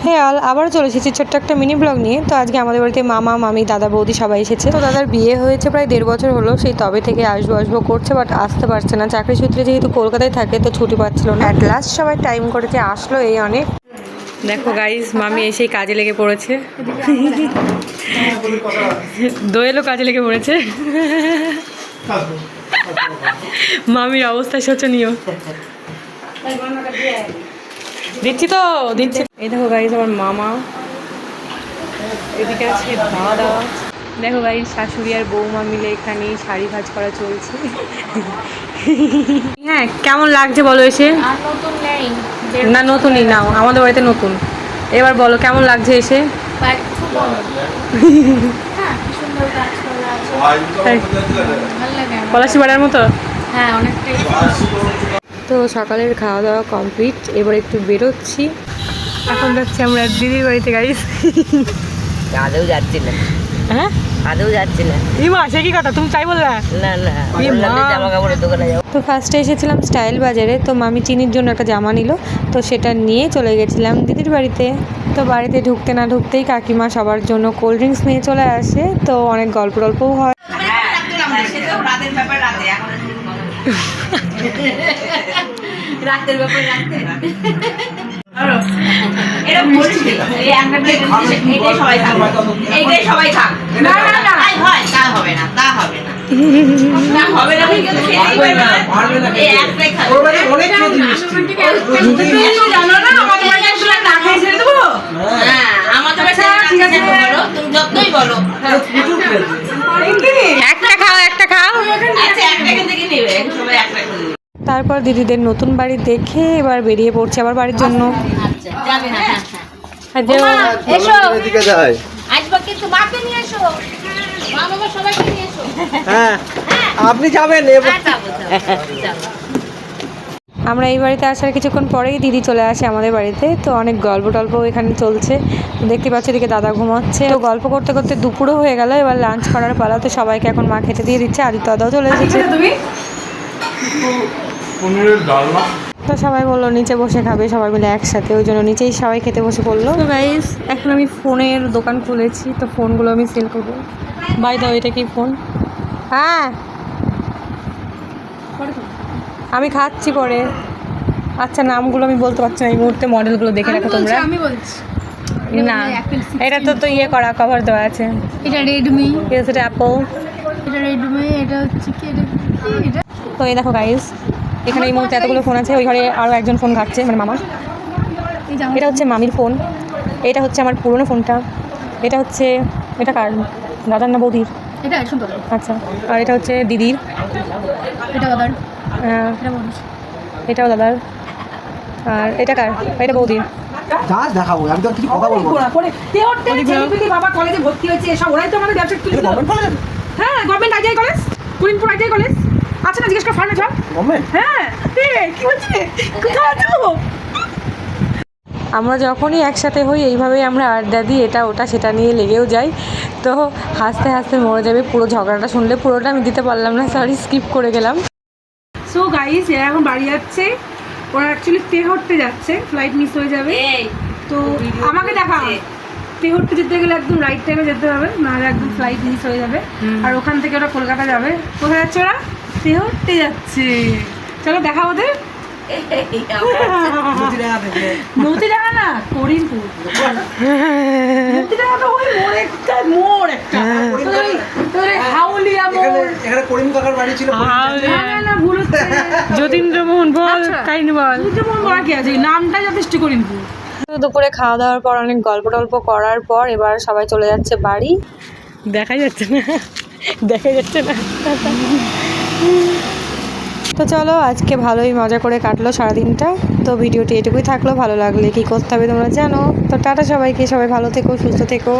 হ্যাঁ আবারও চলে এসেছি ছোট্ট একটা মিনি ব্লগ নিয়ে। তো আজকে আমাদের বাড়িতে মামা মামি দাদা বৌদি সবাই এসেছে। তো দাদার বিয়ে হয়েছে প্রায় 1.5 বছর হলো, সেই তবে থেকে আসবো করছে, বাট আসতে পারছে না। চাকরি সূত্রে যেহেতু কলকাতায় থাকে তো ছুটি পাচ্ছিল না। অ্যাট লাস্ট সবাই টাইম করেছে, আসলো এই অনেক। দেখো গাইস, মামি এসেই কাজে লেগে পড়েছে। দোয়েলও কাজে লেগে পড়েছে। মামির অবস্থা শোচনীয়। দিচ্ছি তো দিচ্ছি। এই দেখো গাইস আমার মামা, এদিকে আছে দাদা। দেখো গাইস শাশুড়ি আর বৌমা মিলে এখানে শাড়ি ভাজ করা চলছে। হ্যাঁ কেমন লাগছে বলো এসে? না নতুনই নাও, আমাদের বাড়িতে নতুন। এবার বলো কেমন লাগছে এসে? পলাশি বাড়ার মতো। হ্যাঁ অনেকটাই। তো সকালের খাওয়া দাওয়া কমপ্লিট, এবার একটু বেরোচ্ছি। এখন যাচ্ছি আমরা দিদির বাড়িতে গাইস। আদেও যাচ্ছি না। হ্যাঁ আদেও যাচ্ছি না। ইমা সে কি কথা, তুমি তাই বললা? না না, জামা কাপড়ের দোকানে যাবো। তো ফার্স্টে এসেছিলাম স্টাইল বাজারে, তো মামি চিনির জন্য একটা জামা নিল, তো সেটা নিয়ে চলে গেছিলাম দিদির বাড়িতে। তো বাড়িতে ঢুকতে না ঢুকতেই কাকিমা সবার জন্য কোল্ড ড্রিঙ্কস নিয়ে চলে আসে, তো অনেক গল্প টল্পও হয়। রাতের ব্যাপার রাতে। একটা খাও। তারপর দিদিদের নতুন বাড়ি দেখে এবার বেরিয়ে পড়ছে আবার বাড়ির জন্য। আপনি যাবেন? আমরা এই বাড়িতে আসার কিছুক্ষণ পরেই দিদি চলে আসে আমাদের বাড়িতে। তো অনেক গল্প টল্প এখানে চলছে, দেখতে পাচ্ছি এদিকে দাদা ঘুমাচ্ছে। তো গল্প করতে করতে দুপুরও হয়ে গেল, এবার লাঞ্চ করার পালা। তো সবাইকে এখন মা খেতে দিয়ে দিচ্ছে, আদিত্য দাদাও চলে এসেছে। তো সবাই বললো নিচে বসে খাবে সবাই মিলে একসাথে, ওই জন্য নিচেই সবাই খেতে বসে পড়লো। তো গাইস এখন আমি ফোনের দোকান খুলেছি, তো ফোনগুলো আমি সেল করবো। বাই দাও, এটা কি ফোন? হ্যাঁ আমি খাচ্ছি পরে। আচ্ছা নামগুলো আমি বলতে পারছি না এই মুহূর্তে, মডেলগুলো দেখে রাখো তোমরা। আমি বলছি না এটা তো ইয়ে করা কভার দেওয়া আছে। এটা রেডমি, এটা অ্যাপল, এটা রেডমি, এটা হচ্ছে কি এটা। তো এই দেখো গাইস এখানে এই মুহূর্তে এতগুলো ফোন আছে, ওই ঘরে আরও একজন ফোন ঘাটছে মানে মামা। এটা হচ্ছে মামির ফোন, এটা হচ্ছে আমার পুরনো ফোনটা, এটা হচ্ছে এটা কার, দাদার না বৌদির? এটা সুন্দর। আচ্ছা আর এটা হচ্ছে দিদির, এটা দাদার, এটাও দাদার, আর এটা কার? এটা বৌদির। দেখাবো আমি তো কিছু কথা বলবো না। বাবা কলেজে ভর্তি হয়েছে সব, ওরাই তো আমাদের ব্যবসা তুলে দিল। হ্যাঁ government ITI college, Kurinpur ITI college আছে না, জিজ্ঞেস কর ফার্মে চল। গভর্নমেন্ট? হ্যাঁ কি বলছিস, কোথায় আছো? আমরা যখনই একসাথে হই এইভাবেই আমরা আড্ডা দিই, এটা ওটা সেটা নিয়ে লেগেও যাই। তো হাসতে হাসতে মরে যাবে। পুরো ঝগড়াটা শুনলে পুরোটা আমি দিতে পারলাম না, সরি স্কিপ করে গেলাম। সো গাইস এরা এখন বাড়ি যাচ্ছে, ওরা অ্যাকচুয়ালি তেহট্টে যাচ্ছে, ফ্লাইট মিস হয়ে যাবে। তো আমাকে দেখা, তেহট্টে যেতে গেলে একদম রাইট টাইমে যেতে হবে, নাহলে একদম ফ্লাইট মিস হয়ে যাবে। আর ওখান থেকে ওরা কলকাতা যাবে। কোথায় যাচ্ছে ওরা? তেহট্টে যাচ্ছে। চলো দেখা ওদের। মতিডাঙ্গা না, করিমপুর। মতিডাঙ্গা তো ওই মোড় একটা তোর হাউলিয়া মোড়। এখানে করিম কাকার বাড়ি ছিল। না ভুল হচ্ছে। যতীন্দ্রমোহন বল, কাহিনী বল। যতীন্দ্রমোহন বলা কি আছে, নামটা যথেষ্ট করিমপুর। দুপুরে খাওয়া দাওয়ার পর অনেক গল্প টল্প করার পর এবার সবাই চলে যাচ্ছে বাড়ি। দেখা যাচ্ছে না, দেখা যাচ্ছে না। তো চলো আজকে ভালোই মজা করে কাটলো সারাদিনটা। তো ভিডিওটি এটুকুই থাকলো, ভালো লাগলে কি করতে হবে তোমরা জানো। তো টাটা সবাইকে, সবাই ভালো থেকো, সুস্থ থেকো।